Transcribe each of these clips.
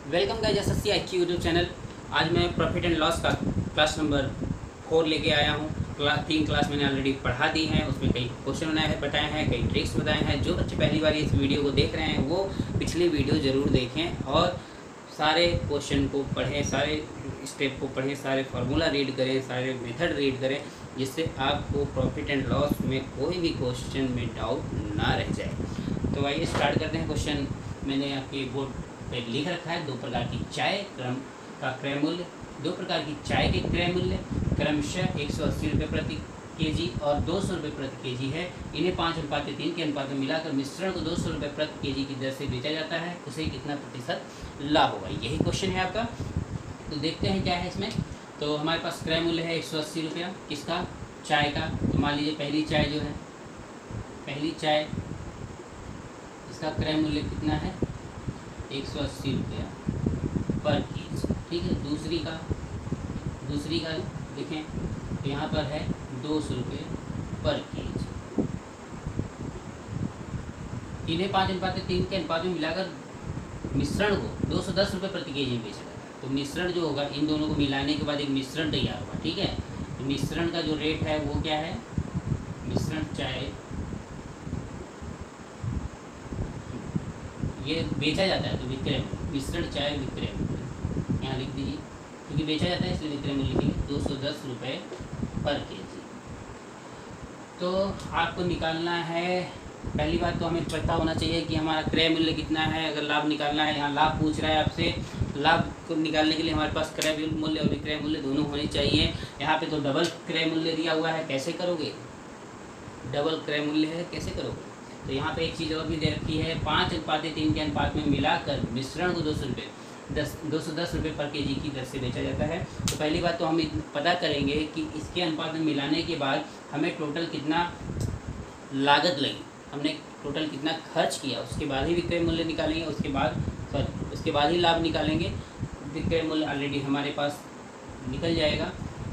Welcome guys SSC IQ YouTube channel. आज मैं profit and loss का क्लास नंबर 4 लेके आया हूँ। तीन क्लास मैंने ऑलरेडी पढ़ा दी हैं, उसमें कई क्वेश्चन बताए हैं, कई ट्रिक्स बताए हैं। जो बच्चे पहली बार इस वीडियो को देख रहे हैं वो पिछली वीडियो ज़रूर देखें और सारे क्वेश्चन को पढ़ें, सारे स्टेप को पढ़ें, सारे फार्मूला रीड करें, सारे मेथड रीड करें, जिससे आपको प्रॉफिट एंड लॉस में कोई भी क्वेश्चन में डाउट ना रह जाए। तो आइए स्टार्ट करते हैं। क्वेश्चन मैंने आपके बोर्ड पे लिख रखा है। 2 प्रकार की चाय का क्रय मूल्य, 2 प्रकार की चाय के क्रय मूल्य क्रमशः 180 रुपये प्रति केजी और 200 रुपये प्रति केजी है। इन्हें 5:3 के अनुपात में मिलाकर मिश्रण को 200 रुपये प्रति केजी की दर से बेचा जाता है। उसे कितना प्रतिशत लाभ होगा, यही क्वेश्चन है आपका। तो देखते हैं क्या है इसमें। तो हमारे पास क्रय मूल्य है 180 रुपया, किसका? चाय का। तो मान लीजिए पहली चाय जो है, पहली चाय, इसका क्रय मूल्य कितना है? 180 रुपया पर केजी। ठीक है। दूसरी का देखें तो यहाँ पर है 200 रुपये पर केजी। इन्हें 5:3 के अनुपात में मिलाकर मिश्रण को 210 रुपये प्रति केजी में बेचा जाता है। तो मिश्रण जो होगा, इन दोनों को मिलाने के बाद एक मिश्रण तैयार होगा। ठीक है। तो मिश्रण का जो रेट है वो क्या है? मिश्रण चाय ये बेचा जाता है तो विक्रय मूल्य, मिश्रण चाय विक्रय मूल्य यहाँ लिख दीजिए, क्योंकि बेचा जाता है इसलिए विक्रय मूल्य लिखिए 210 रुपये पर केजी। तो आपको निकालना है, पहली बात तो हमें पता होना चाहिए कि हमारा क्रय मूल्य कितना है। अगर लाभ निकालना है, यहाँ लाभ पूछ रहा है आपसे, लाभ को निकालने के लिए हमारे पास क्रय मूल्य और विक्रय मूल्य दोनों होने चाहिए। यहाँ पे तो डबल क्रय मूल्य दिया हुआ है, कैसे करोगे? डबल क्रय मूल्य है, कैसे करोगे? तो यहाँ पे एक चीज़ और भी दे रखी है, 5:3 के अनुपात में मिलाकर मिश्रण को 210 रुपये पर केजी की दर से बेचा जाता है। तो पहली बात तो हम पता करेंगे कि इसके अनुपात में मिलाने के बाद हमें टोटल कितना लागत लगी, हमने टोटल कितना खर्च किया, उसके बाद ही विक्रय मूल्य निकालेंगे, उसके बाद ही लाभ निकालेंगे। विक्रय मूल्य ऑलरेडी हमारे पास निकल जाएगा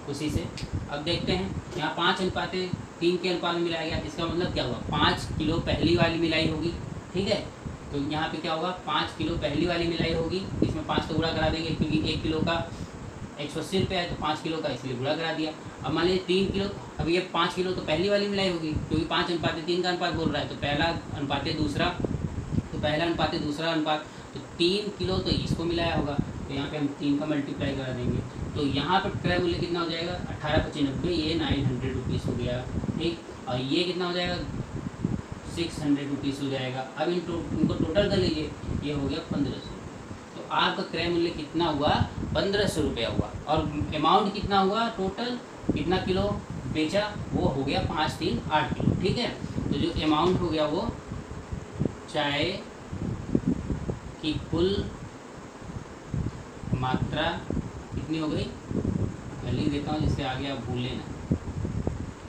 उसी से। अब देखते हैं, यहाँ 5:3 के अनुपात में मिलाया गया, इसका मतलब क्या हुआ? 5 किलो पहली वाली मिलाई होगी। ठीक है। तो यहाँ पे क्या होगा? 5 किलो पहली वाली मिलाई होगी, इसमें 5 तो गुणा करा देंगे, क्योंकि 1 किलो का 180 रुपये है, तो 5 किलो का इसलिए गुणा करा दिया। अब मान लीजिए 3 किलो, अब ये 5 किलो तो पहली वाली मिलाई होगी, क्योंकि 5:3 का अनुपात बोल रहा है, तो पहला अनुपात दूसरा, तो पहला अनुपात दूसरा अनुपात, तो 3 किलो तो इसको मिलाया होगा, तो यहाँ पे हम 3 का मल्टीप्लाई करा देंगे। तो यहाँ पर क्रय मूल्य कितना हो जाएगा? 18,95, ये 900 रुपीज़ हो गया। ठीक। और ये कितना हो जाएगा? 600 रुपीज़ हो जाएगा। अब इनको टोटल कर लीजिए, ये हो गया 1500। तो आपका क्रय मूल्य कितना हुआ? 1500 रुपया हुआ। और अमाउंट कितना हुआ? टोटल कितना किलो बेचा? वो हो गया 538 किलो। ठीक है। तो जो अमाउंट हो गया वो चाय की कुल मात्रा कितनी हो गई? मैं लिख देता हूँ जिससे आगे आप भूल लेना।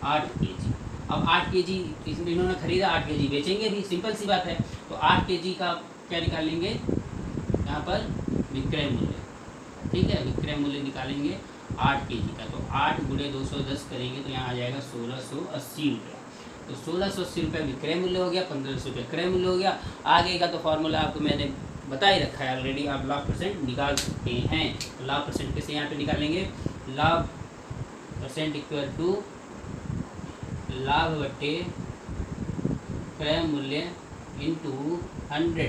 8 केजी। अब 8 केजी इसमें इन्होंने खरीदा, 8 केजी बेचेंगे भी, सिंपल सी बात है। तो 8 केजी का क्या निकालेंगे? यहाँ पर विक्रय मूल्य। ठीक है। विक्रय मूल्य निकालेंगे 8 केजी का, तो 8 × 210 करेंगे तो यहाँ आ जाएगा 1680 रुपये। तो 1680 रुपये विक्रय मूल्य हो गया, 1500 रुपये क्रय मूल्य हो गया। आगे का तो फॉर्मूला आपको मैंने बता ही रखा है ऑलरेडी, आप लाभ परसेंट निकाल सकते हैं। तो लाभ परसेंट कैसे यहाँ पे निकालेंगे? लाभ परसेंट इक्वल टू लाभ बटे क्रय मूल्य इंटू 100।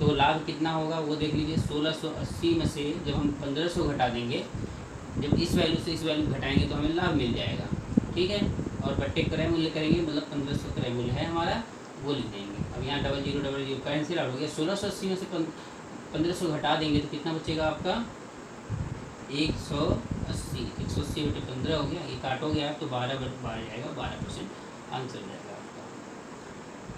तो लाभ कितना होगा वो देख लीजिए। 1680 में से जब हम 1500 घटा देंगे, जब इस वैल्यू से इस वैल्यू घटाएंगे तो हमें लाभ मिल जाएगा। ठीक है। और बट्टे क्रय मूल्य करेंगे, मतलब 1500 क्रय मूल्य है हमारा, वो लिख देंगे। अब यहाँ 0000 कैंसिल आउट हो गया। 1680 में से 1500 घटा देंगे तो कितना बचेगा आपका? 180। 180 बटे 15 हो गया, ये काटोगे आप तो 12 जाएगा, 12% आंसर जाएगा आपका।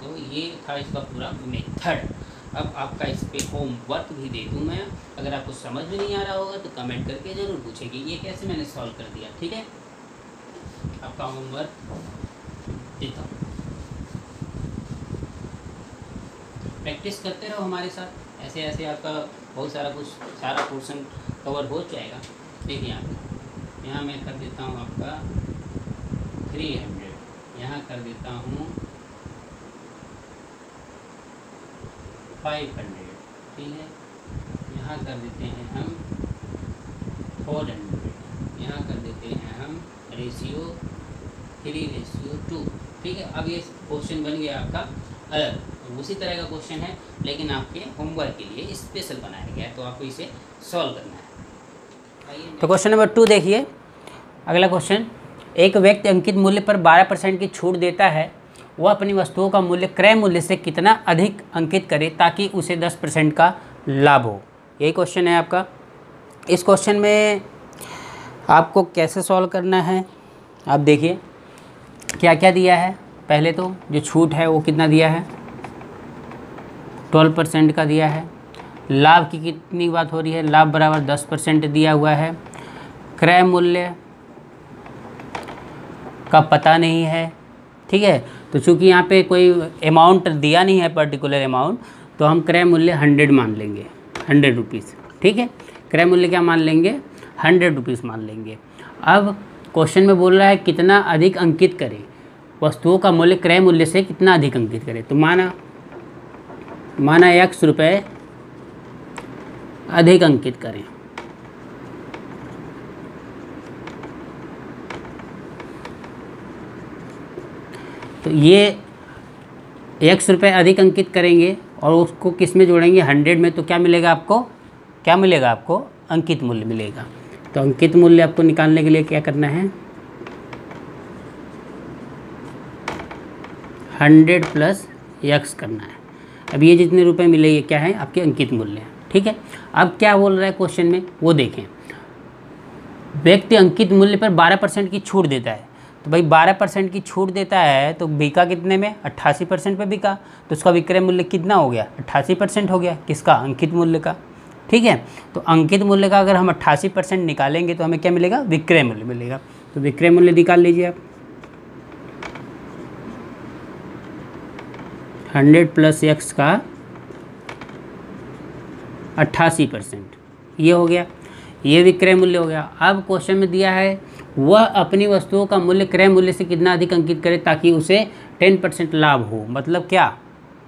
तो ये था इसका पूरा मेथड। अब आपका इस पर होमवर्क भी दे दूँ मैं, अगर आपको समझ में नहीं आ रहा होगा तो कमेंट करके ज़रूर पूछेगी ये कैसे मैंने सॉल्व कर दिया। ठीक है। आपका होमवर्क देता हूँ, प्रैक्टिस करते रहो हमारे साथ, ऐसे ऐसे आपका बहुत सारा पोर्शन कवर हो जाएगा। देखिए यहाँ मैं कर देता हूँ आपका 300, यहाँ कर देता हूँ 500। ठीक है। यहाँ कर देते हैं हम 400, यहाँ कर देते हैं हम रेशियो 3:2। ठीक है, अब ये क्वेश्चन बन गया आपका अलग, उसी तरह का क्वेश्चन है लेकिन आपके होमवर्क के लिए स्पेशल बनाया गया है, तो आपको इसे सॉल्व करना है। तो क्वेश्चन नंबर 2 देखिए, अगला क्वेश्चन, एक व्यक्ति अंकित मूल्य पर 12% की छूट देता है, वह अपनी वस्तुओं का मूल्य क्रय मूल्य से कितना अधिक अंकित करे ताकि उसे 10% का लाभ हो। यही क्वेश्चन है आपका। इस क्वेश्चन में आपको कैसे सॉल्व करना है, आप देखिए क्या क्या दिया है। पहले तो जो छूट है वो कितना दिया है, 12% का दिया है। लाभ की कितनी बात हो रही है, लाभ बराबर 10% दिया हुआ है। क्रय मूल्य का पता नहीं है, ठीक है। तो चूँकि यहाँ पे कोई अमाउंट दिया नहीं है, पर्टिकुलर अमाउंट, तो हम क्रय मूल्य 100 मान लेंगे, 100 रुपीज़, ठीक है। क्रय मूल्य क्या मान लेंगे, 100 रुपीज़ मान लेंगे। अब क्वेश्चन में बोल रहा है कितना अधिक अंकित करें, वस्तुओं का मूल्य क्रय मूल्य से कितना अधिक अंकित करें। तो माना X रुपये अधिक अंकित करें, तो ये X रुपये अधिक अंकित करेंगे और उसको किस में जोड़ेंगे, 100 में, तो क्या मिलेगा आपको, क्या मिलेगा आपको, अंकित मूल्य मिलेगा। तो अंकित मूल्य आपको निकालने के लिए क्या करना है, 100 प्लस X करना है। अब ये जितने रुपए मिले ये क्या है, आपके अंकित मूल्य, ठीक है। अब क्या बोल रहा है क्वेश्चन में वो देखें, व्यक्ति अंकित मूल्य पर 12% की छूट देता है। तो भाई 12% की छूट देता है तो बिका कितने में, 88% पे बिका, तो उसका विक्रय मूल्य कितना हो गया, 88% हो गया, किसका, अंकित मूल्य का, ठीक है। तो अंकित मूल्य का अगर हम 88% निकालेंगे तो हमें क्या मिलेगा, विक्रय मूल्य मिलेगा। तो विक्रय मूल्य निकाल लीजिए आप, 100 प्लस X का 88%, ये हो गया, ये विक्रय मूल्य हो गया। अब क्वेश्चन में दिया है वह अपनी वस्तुओं का मूल्य क्रय मूल्य से कितना अधिक अंकित करे ताकि उसे 10% लाभ हो। मतलब क्या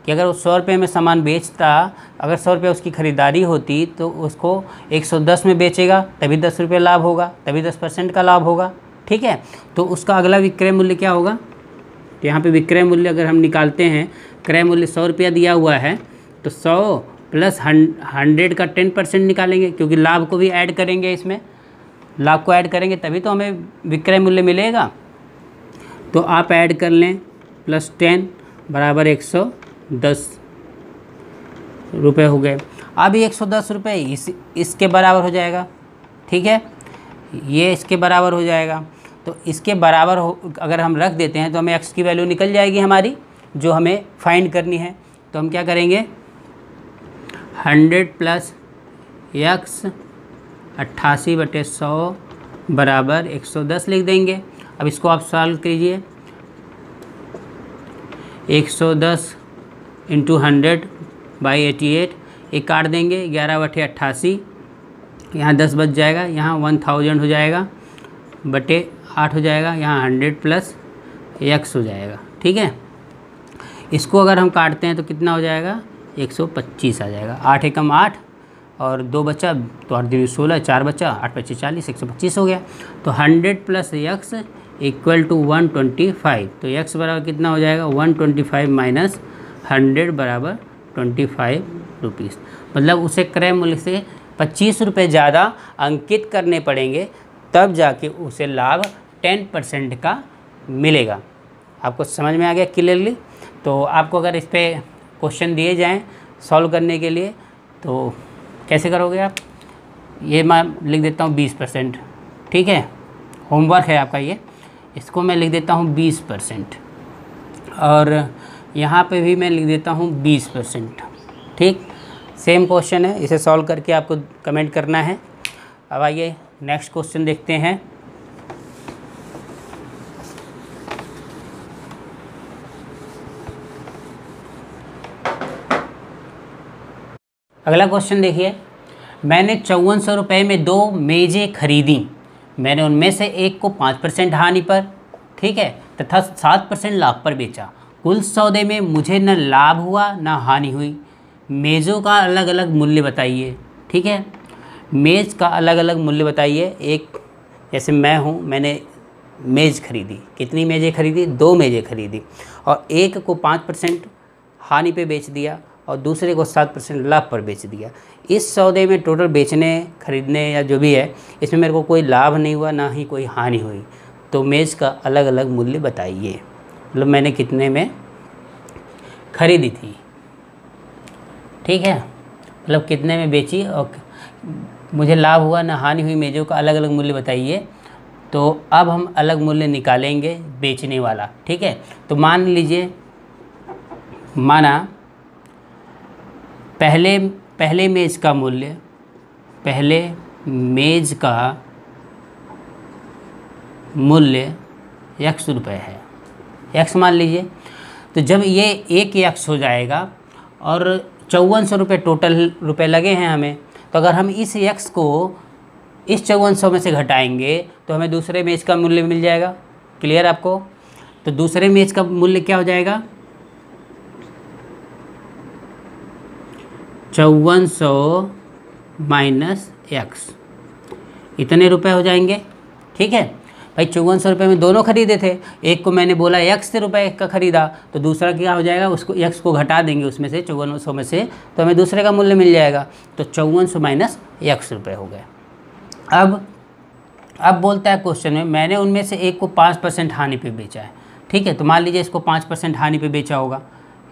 कि अगर वो 100 रुपये में सामान बेचता, अगर 100 रुपये उसकी ख़रीदारी होती तो उसको 110 में बेचेगा, तभी 10 रुपये लाभ होगा, तभी 10% का लाभ होगा, ठीक है। तो उसका अगला विक्रय मूल्य क्या होगा, तो यहाँ पे विक्रय मूल्य अगर हम निकालते हैं, क्रय मूल्य 100 रुपया दिया हुआ है, तो 100 प्लस 100 का 10% निकालेंगे, क्योंकि लाभ को भी ऐड करेंगे, इसमें लाभ को ऐड करेंगे तभी तो हमें विक्रय मूल्य मिलेगा। तो आप ऐड कर लें, प्लस 10 बराबर 110 रुपये हो गए। अब 110 रुपये इसके बराबर हो जाएगा, ठीक है, ये इसके बराबर हो जाएगा। तो इसके बराबर हो अगर हम रख देते हैं तो हमें x की वैल्यू निकल जाएगी हमारी, जो हमें फाइंड करनी है। तो हम क्या करेंगे, 100 प्लस X 88/100 बराबर 110 लिख देंगे। अब इसको आप सॉल्व कीजिए, 110 इंटू 100/88, एक काट देंगे, 11/88, यहाँ 10 बच जाएगा, यहाँ 1000 हो जाएगा, बटे 8 हो जाएगा, यहाँ 100 प्लस X हो जाएगा, ठीक है। इसको अगर हम काटते हैं तो कितना हो जाएगा, 125 आ जाएगा। 8 एकम 8 और 2 बचा, तो 8 दूनी 16, 4 बचा, 8 पच्चीस 40, 125 हो गया। तो 100 प्लस X इक्वल टू 125। तो X बराबर कितना हो जाएगा, 125 माइनस 100 बराबर 25 रुपीज़। मतलब उसे क्रय मूल्य से 25 रुपये ज़्यादा अंकित करने पड़ेंगे, तब जाके उसे लाभ 10% का मिलेगा। आपको समझ में आ गया क्लियरली। तो आपको अगर इस पर क्वेश्चन दिए जाएं सॉल्व करने के लिए तो कैसे करोगे आप, ये मैं लिख देता हूँ 20%, ठीक है, होमवर्क है आपका ये। इसको मैं लिख देता हूँ 20% और यहाँ पे भी मैं लिख देता हूँ 20%, ठीक। सेम क्वेश्चन है, इसे सॉल्व करके आपको कमेंट करना है। अब आइए नेक्स्ट क्वेश्चन देखते हैं। अगला क्वेश्चन देखिए, मैंने 5400 रुपये में 2 मेज़ें खरीदी, मैंने उनमें से एक को 5% हानि पर, ठीक है, तथा 7% लाभ पर बेचा। कुल सौदे में मुझे न लाभ हुआ न हानि हुई। मेज़ों का अलग अलग मूल्य बताइए। ठीक है। मेज़ का अलग अलग मूल्य बताइए। एक जैसे मैं हूँ, मैंने मेज़ खरीदी, कितनी मेज़ें खरीदी? 2 मेज़ें खरीदी, और एक को 5% हानि पे बेच दिया और दूसरे को 7% लाभ पर बेच दिया। इस सौदे में टोटल बेचने खरीदने या जो भी है, इसमें मेरे को कोई लाभ नहीं हुआ, ना ही कोई हानि हुई। तो मेज़ का अलग अलग मूल्य बताइए, मतलब मैंने कितने में खरीदी थी, ठीक है, मतलब कितने में बेची और मुझे लाभ हुआ ना हानि हुई, मेज़ों का अलग अलग मूल्य बताइए। तो अब हम अलग मूल्य निकालेंगे बेचने वाला, ठीक है। तो मान लीजिए, माना पहले मेज़ का मूल्य, पहले मेज़ का मूल्य x रुपये है, x मान लीजिए। तो जब ये 1x हो जाएगा और 5400 रुपये टोटल रुपए लगे हैं हमें, तो अगर हम इस x को इस 5400 में से घटाएंगे तो हमें दूसरे मेज़ का मूल्य मिल जाएगा। क्लियर आपको? तो दूसरे मेज़ का मूल्य क्या हो जाएगा? 5400 माइनस x, इतने रुपए हो जाएंगे, ठीक है भाई। 5400 रुपये में दोनों खरीदे थे, एक को मैंने बोला x से रुपये का ख़रीदा, तो दूसरा क्या हो जाएगा, उसको x को घटा देंगे उसमें से 5400 में से, तो हमें दूसरे का मूल्य मिल जाएगा। तो 5400 माइनस x रुपये हो गए। अब बोलता है क्वेश्चन में, मैंने उनमें से एक को 5% हानि पे बेचा है, ठीक है। तो मान लीजिए इसको 5% हानि पे बेचा होगा,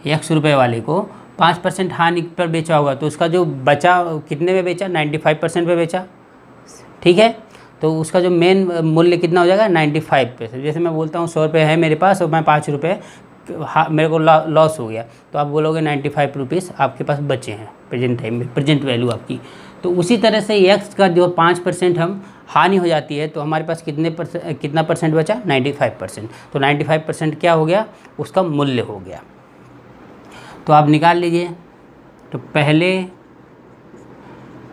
x रुपये वाले को 5% हानि पर बेचा होगा, तो उसका जो बचा कितने में बेचा? 95% पे बेचा, ठीक है। तो उसका जो मेन मूल्य कितना हो जाएगा? 95%। जैसे मैं बोलता हूँ 100 रुपये है मेरे पास और मैं 5 रुपये मेरे को लॉस हो गया, तो आप बोलोगे 95 रुपीज़ आपके पास बचे हैं प्रेजेंट टाइम में, प्रेजेंट वैल्यू आपकी। तो उसी तरह से x का जो 5% हम हानि हो जाती है, तो हमारे पास कितना परसेंट बचा? 95%। तो 95% क्या हो गया? उसका मूल्य हो गया। तो आप निकाल लीजिए। तो पहले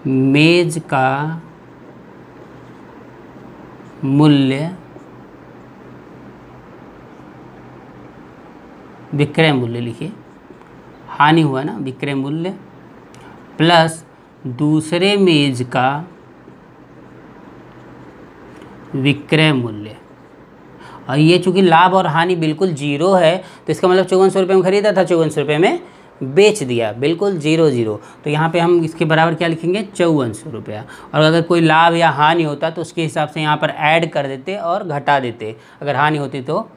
मेज़ का मूल्य, विक्रय मूल्य लिखिए, हानि हुआ ना, विक्रय मूल्य प्लस दूसरे मेज़ का विक्रय मूल्य। और ये चूँकि लाभ और हानि बिल्कुल जीरो है, तो इसका मतलब 5400 रुपये में ख़रीदा था, 5400 रुपये में बेच दिया, बिल्कुल 0 तो यहाँ पे हम इसके बराबर क्या लिखेंगे? 5400 रुपया। और अगर कोई लाभ या हानि होता तो उसके हिसाब से यहाँ पर ऐड कर देते और घटा देते। अगर हानि होती तो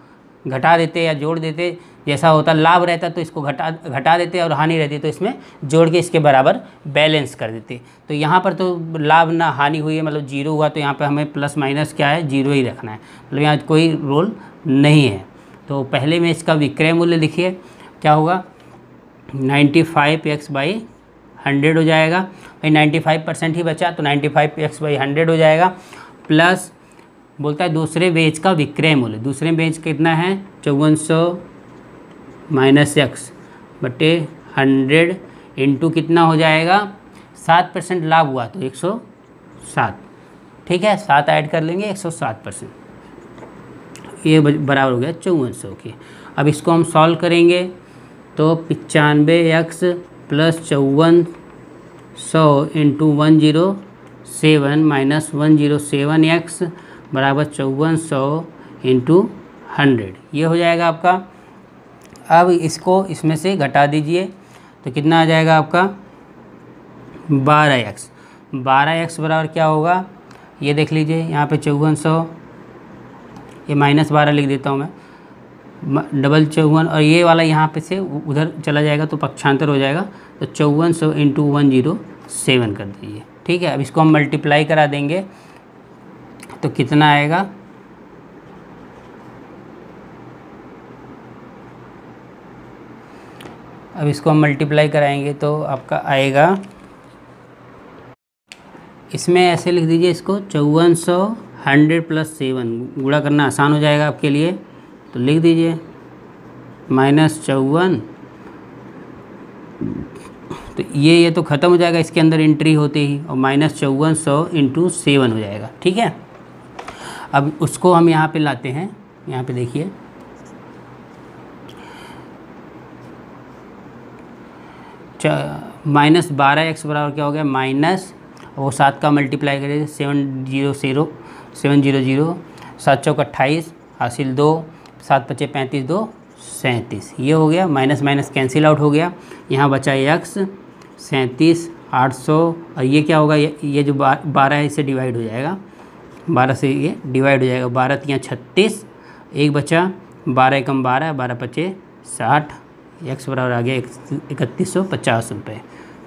घटा देते या जोड़ देते, जैसा होता। लाभ रहता तो इसको घटा देते, और हानि रहती तो इसमें जोड़ के इसके बराबर बैलेंस कर देते। तो यहाँ पर तो लाभ ना हानि हुई है, मतलब 0 हुआ, तो यहाँ पे हमें प्लस माइनस क्या है? 0 ही रखना है, मतलब यहाँ कोई रोल नहीं है। तो पहले में इसका विक्रय मूल्य लिखिए, क्या होगा? 95x/100 हो जाएगा भाई। 95% ही बचा, तो 95x/100 हो जाएगा। प्लस बोलता है दूसरे मेज़ का विक्रय मूल्य, दूसरे मेज़ कितना है? 5400 माइनस x बटे 100 इंटू कितना हो जाएगा? 7% लाभ हुआ तो 107, ठीक है। 7 ऐड कर लेंगे, 107%, ये बराबर हो गया 5400 के। अब इसको हम सॉल्व करेंगे तो 95x plus 5400 into 107 minus 107x बराबर 5400 इंटू 100, ये हो जाएगा आपका। अब इसको इसमें से घटा दीजिए तो कितना आ जाएगा आपका? 12x। 12x बराबर क्या होगा? ये देख लीजिए, यहाँ पे 5400, ये -12 लिख देता हूँ मैं, डबल 54, और ये वाला यहाँ पे से उधर चला जाएगा तो पक्षांतर हो जाएगा। तो 5400 इंटू 107 कर दीजिए, ठीक है। अब इसको हम मल्टीप्लाई करा देंगे तो कितना आएगा? अब इसको हम मल्टीप्लाई कराएंगे तो आपका आएगा, इसमें ऐसे लिख दीजिए इसको 5400 100 प्लस 7, गुणा करना आसान हो जाएगा आपके लिए, तो लिख दीजिए -54। तो ये तो ख़त्म हो जाएगा इसके अंदर एंट्री होते ही, और -5400 इंटू 7 हो जाएगा, ठीक है। अब उसको हम यहाँ पे लाते हैं, यहाँ पे देखिए माइनस 12x बराबर क्या हो गया, माइनस वो 7 का मल्टीप्लाई करें 700 7 चौक 28 हासिल 2 7 पचे 35 2 37, ये हो गया। माइनस माइनस कैंसिल आउट हो गया, यहाँ बचा x 37 800 और ये क्या होगा, ये जो 12 है इससे डिवाइड हो जाएगा, 12 से ये डिवाइड हो जाएगा, 12 3 36, एक बचा 12 एकम 12 12 पचे 60, x बराबर आ गया 3150 रुपये।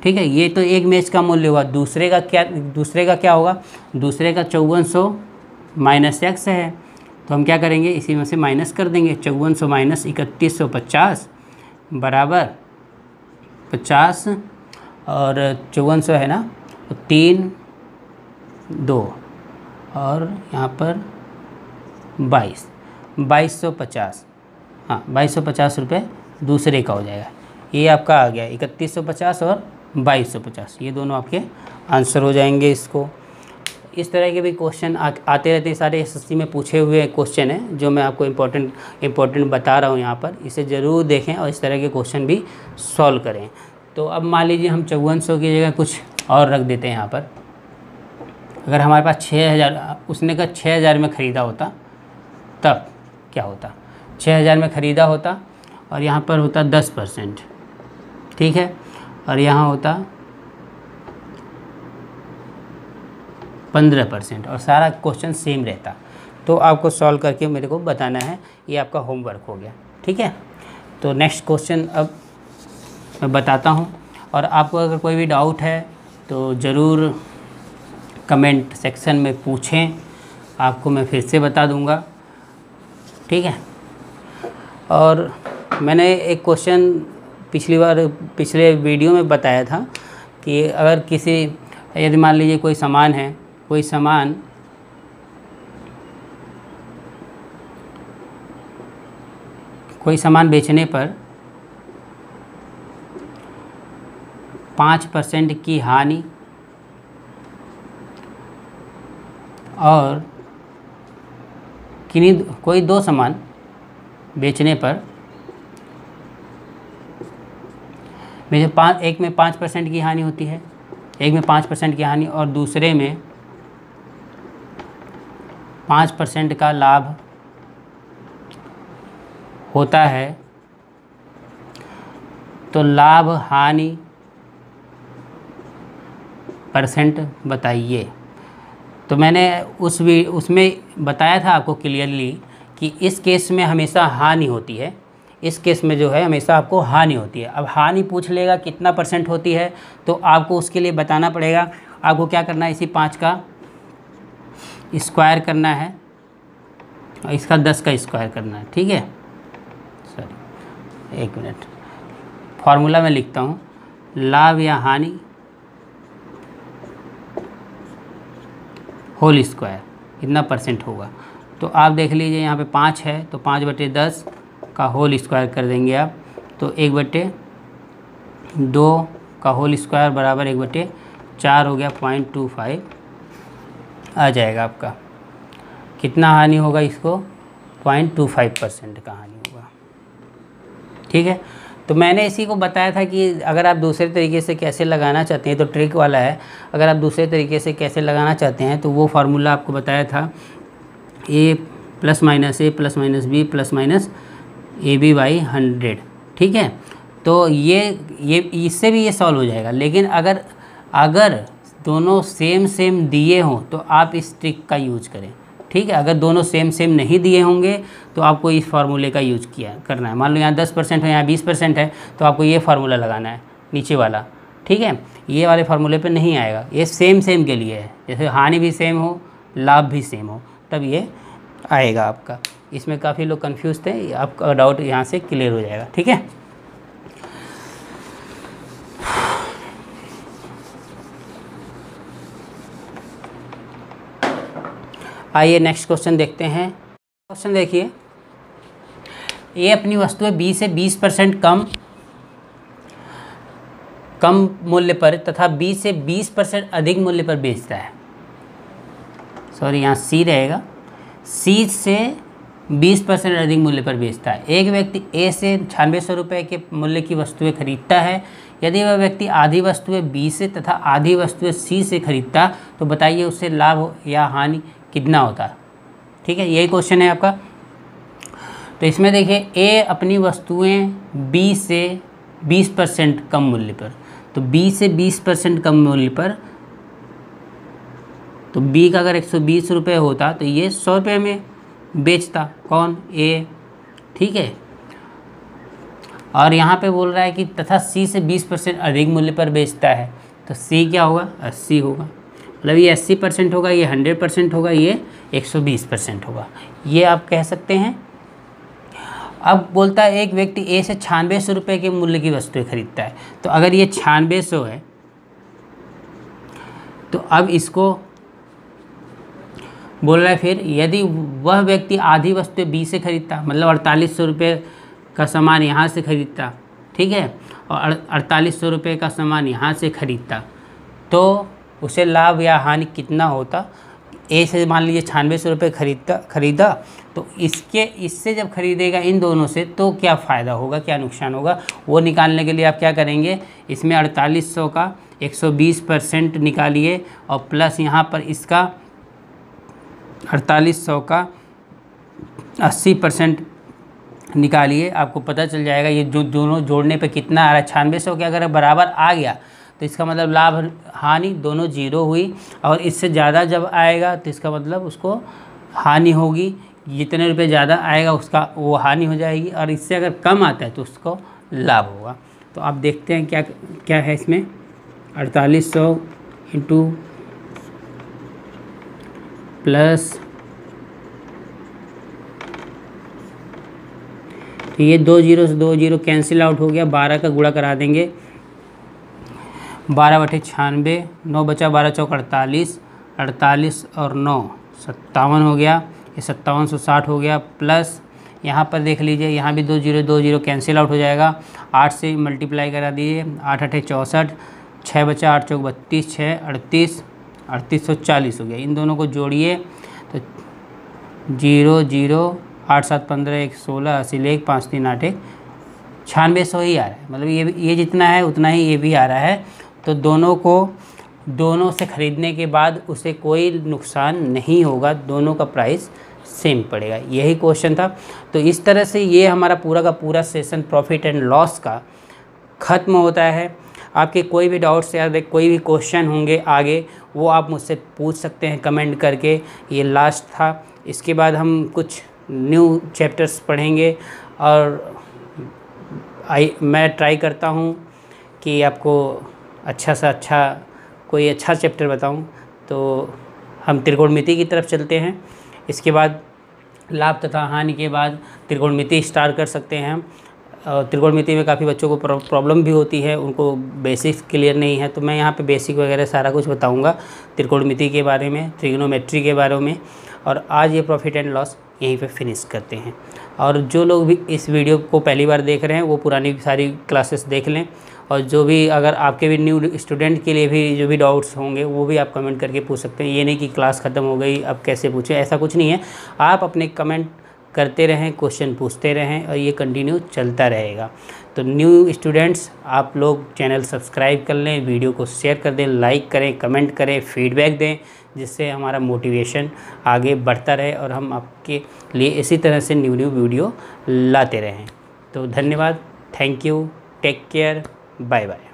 ठीक है, ये तो एक मैच का मूल्य हुआ। दूसरे का क्या होगा, दूसरे का 5400 माइनस x है, तो हम क्या करेंगे, इसी में से माइनस कर देंगे। 5400 माइनस 3150 बराबर 50 और 5400 है ना, तो 3 2 और यहाँ पर 2250, हाँ 2250 रुपये दूसरे का हो जाएगा। ये आपका आ गया 3150 और 2250, ये दोनों आपके आंसर हो जाएंगे। इसको इस तरह के भी क्वेश्चन आते रहते हैं, सारे एसएससी में पूछे हुए क्वेश्चन हैं जो मैं आपको इम्पोर्टेंट बता रहा हूँ यहाँ पर। इसे ज़रूर देखें और इस तरह के क्वेश्चन भी सॉल्व करें। तो अब मान लीजिए हम 5400 की जगह कुछ और रख देते हैं यहाँ पर। अगर हमारे पास 6000, उसने कहा 6000 में ख़रीदा होता तब क्या होता, 6000 में ख़रीदा होता और यहाँ पर होता 10%, ठीक है, और यहाँ होता 15% और सारा क्वेश्चन सेम रहता। तो आपको सॉल्व करके मेरे को बताना है, ये आपका होमवर्क हो गया। ठीक है, तो नेक्स्ट क्वेश्चन अब मैं बताता हूँ, और आपको अगर कोई भी डाउट है तो ज़रूर कमेंट सेक्शन में पूछें, आपको मैं फिर से बता दूँगा। ठीक है, और मैंने एक क्वेश्चन पिछले वीडियो में बताया था कि अगर यदि मान लीजिए कोई सामान बेचने पर 5% की हानि और कोई दो सामान बेचने पर एक में 5% की हानि होती है, एक में 5% की हानि और दूसरे में 5% का लाभ होता है, तो लाभ हानि परसेंट बताइए। तो मैंने उसमें बताया था आपको क्लियरली कि इस केस में हमेशा हानि होती है, इस केस में जो है हमेशा आपको हानि होती है। अब हानि पूछ लेगा कितना % होती है, तो आपको उसके लिए बताना पड़ेगा। आपको क्या करना है, इसी 5 का स्क्वायर करना है और इसका 10 का स्क्वायर करना है। ठीक है, सॉरी 1 मिनट, फॉर्मूला में लिखता हूँ, लाभ या हानि होल स्क्वायर इतना % होगा। तो आप देख लीजिए यहाँ पे 5 है, तो 5/10 का होल स्क्वायर कर देंगे आप, तो 1/2 का होल स्क्वायर बराबर 1/4 हो गया, 0.25 आ जाएगा आपका। कितना हानि होगा इसको, 0.25% का हानि होगा। ठीक है, तो मैंने इसी को बताया था कि अगर आप दूसरे तरीके से कैसे लगाना चाहते हैं, तो ट्रिक वाला है, अगर आप दूसरे तरीके से कैसे लगाना चाहते हैं तो वो फार्मूला आपको बताया था, a + -a + -b + -ab/100। ठीक है, तो ये इससे भी ये सॉल्व हो जाएगा। लेकिन अगर दोनों सेम दिए हों तो आप इस ट्रिक का यूज करें। ठीक है, अगर दोनों सेम नहीं दिए होंगे तो आपको इस फार्मूले का यूज करना है। मान लो यहाँ 10% है, यहाँ 20% है, तो आपको ये फार्मूला लगाना है नीचे वाला। ठीक है, ये वाले फार्मूले पे नहीं आएगा, ये सेम के लिए है। जैसे हानि भी सेम हो, लाभ भी सेम हो, तब ये आएगा आपका। इसमें काफ़ी लोग कंफ्यूज थे, आपका डाउट यहाँ से क्लियर हो जाएगा। ठीक है, आइए नेक्स्ट क्वेश्चन देखते हैं। क्वेश्चन देखिए, ये अपनी वस्तुएं 20 से 20% कम मूल्य पर तथा 20 से 20% अधिक मूल्य पर बेचता है। सॉरी, यहाँ सी रहेगा, सी से 20% अधिक मूल्य पर बेचता है। एक व्यक्ति ए से 9600 रुपये के मूल्य की वस्तुएं खरीदता है, यदि वह व्यक्ति आधी वस्तुएं बी से तथा आधी वस्तुएं सी से खरीदता तो बताइए उससे लाभ या हानि कितना होता। ठीक है, यही क्वेश्चन है आपका। तो इसमें देखिए ए अपनी वस्तुएं बी से 20% कम मूल्य पर, तो बी से 20% कम मूल्य पर, तो बी का अगर 120 रुपये होता तो ये 100 रुपये में बेचता। कौन? ए। ठीक है, और यहाँ पे बोल रहा है कि तथा सी से 20% अधिक मूल्य पर बेचता है, तो सी क्या होगा? 80 होगा। मतलब ये 80% होगा, ये 100% होगा, ये 120% होगा, ये आप कह सकते हैं। अब बोलता है एक व्यक्ति ए से 9600 रुपये के मूल्य की वस्तुएं खरीदता है, तो अगर ये 9600 है तो अब इसको बोल रहा है फिर यदि वह व्यक्ति आधी वस्तुएं बी से खरीदता, मतलब 4800 रुपये का सामान यहाँ से खरीदता, ठीक है, और 4800 रुपये का सामान यहाँ से खरीदता, तो उसे लाभ या हानि कितना होता। ए से मान लीजिए 9600 रुपये खरीदा, तो इससे जब खरीदेगा इन दोनों से तो क्या फ़ायदा होगा, क्या नुकसान होगा, वो निकालने के लिए आप क्या करेंगे, इसमें 4800 का 120% निकालिए और प्लस यहाँ पर इसका 4800 का 80% निकालिए, आपको पता चल जाएगा ये जो दोनों जोड़ने पे कितना आ रहा है। 9600 के अगर बराबर आ गया तो इसका मतलब लाभ हानि दोनों जीरो हुई, और इससे ज़्यादा जब आएगा तो इसका मतलब उसको हानि होगी। जितने रुपए ज़्यादा आएगा उसका वो हानि हो जाएगी, और इससे अगर कम आता है तो उसको लाभ होगा। तो आप देखते हैं क्या क्या है इसमें। 4800 इंटू प्लस, तो ये 2 जीरो से 2 जीरो कैंसिल आउट हो गया, 12 का गुणा करा देंगे, 12/96, 9 बचा, 12 चौक 48, 48 और 9 57 हो गया, ये 5760 हो गया, प्लस यहाँ पर देख लीजिए यहाँ भी 2 जीरो कैंसिल आउट हो जाएगा, 8 से मल्टीप्लाई करा दीजिए, 8 8 64, 6 बचा, 8 चौक 32, 6 38, 3840 हो गया। इन दोनों को जोड़िए तो 0 0 8 7 15 1 16 80 1 5 3 8 1 9600 ही आ रहा है। मतलब ये जितना है उतना ही ये भी आ रहा है। तो दोनों से ख़रीदने के बाद उसे कोई नुकसान नहीं होगा, दोनों का प्राइस सेम पड़ेगा। यही क्वेश्चन था। तो इस तरह से ये हमारा पूरा का पूरा सेशन प्रॉफिट एंड लॉस का ख़त्म होता है। आपके कोई भी डाउट्स या कोई भी क्वेश्चन होंगे आगे, वो आप मुझसे पूछ सकते हैं कमेंट करके। ये लास्ट था, इसके बाद हम कुछ न्यू चैप्टर्स पढ़ेंगे, और मैं ट्राई करता हूँ कि आपको अच्छा सा अच्छा कोई अच्छा चैप्टर बताऊँ। तो हम त्रिकोणमिति की तरफ चलते हैं, इसके बाद लाभ तथा हानि के बाद त्रिकोणमिति स्टार्ट कर सकते हैं हम। और त्रिकोणमिति में काफ़ी बच्चों को प्रॉब्लम भी होती है, उनको बेसिक्स क्लियर नहीं है, तो मैं यहाँ पे बेसिक वगैरह सारा कुछ बताऊँगा त्रिकोणमिति के बारे में, ट्रिग्नोमेट्री के बारे में। और आज ये प्रॉफिट एंड लॉस यहीं पे फिनिश करते हैं। और जो लोग भी इस वीडियो को पहली बार देख रहे हैं वो पुरानी सारी क्लासेस देख लें, और जो भी अगर आपके भी न्यू स्टूडेंट के लिए भी जो भी डाउट्स होंगे वो भी आप कमेंट करके पूछ सकते हैं। ये नहीं कि क्लास ख़त्म हो गई अब कैसे पूछें, ऐसा कुछ नहीं है। आप अपने कमेंट करते रहें, क्वेश्चन पूछते रहें, और ये कंटिन्यू चलता रहेगा। तो न्यू स्टूडेंट्स आप लोग चैनल सब्सक्राइब कर लें, वीडियो को शेयर कर दें, लाइक करें, कमेंट करें, फीडबैक दें, जिससे हमारा मोटिवेशन आगे बढ़ता रहे और हम आपके लिए इसी तरह से न्यू वीडियो लाते रहें। तो धन्यवाद, thank you, take care, bye bye.